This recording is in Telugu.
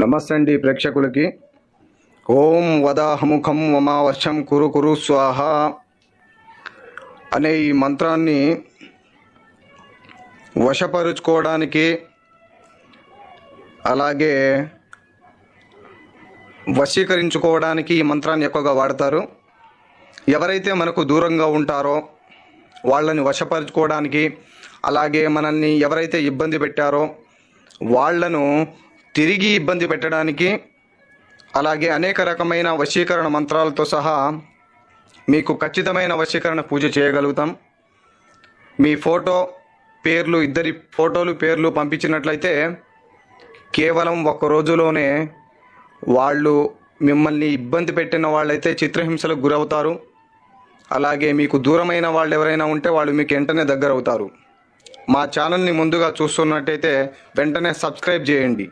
నమస్తే అండి ప్రేక్షకులకి. ఓం వదాహముఖం వమావశం కురు కురు స్వాహ అనే ఈ మంత్రాన్ని వశపరుచుకోవడానికి, అలాగే వశీకరించుకోవడానికి ఈ మంత్రాన్ని ఎక్కువగా వాడతారు. ఎవరైతే మనకు దూరంగా ఉంటారో వాళ్ళని వశపరుచుకోవడానికి, అలాగే మనల్ని ఎవరైతే ఇబ్బంది పెట్టారో వాళ్లను తిరిగి ఇబ్బంది పెట్టడానికి, అలాగే అనేక రకమైన వశీకరణ మంత్రాలతో సహా మీకు ఖచ్చితమైన వశీకరణ పూజ చేయగలుగుతాం. మీ ఇద్దరి ఫోటోలు పేర్లు పంపించినట్లయితే కేవలం ఒక రోజులోనే వాళ్ళు మిమ్మల్ని ఇబ్బంది పెట్టిన వాళ్ళైతే చిత్రహింసలకు గురవుతారు. అలాగే మీకు దూరమైన వాళ్ళు ఎవరైనా ఉంటే వాళ్ళు మీకు వెంటనే దగ్గర అవుతారు. మా ఛానల్ని ముందుగా చూస్తున్నట్టయితే వెంటనే సబ్స్క్రైబ్ చేయండి.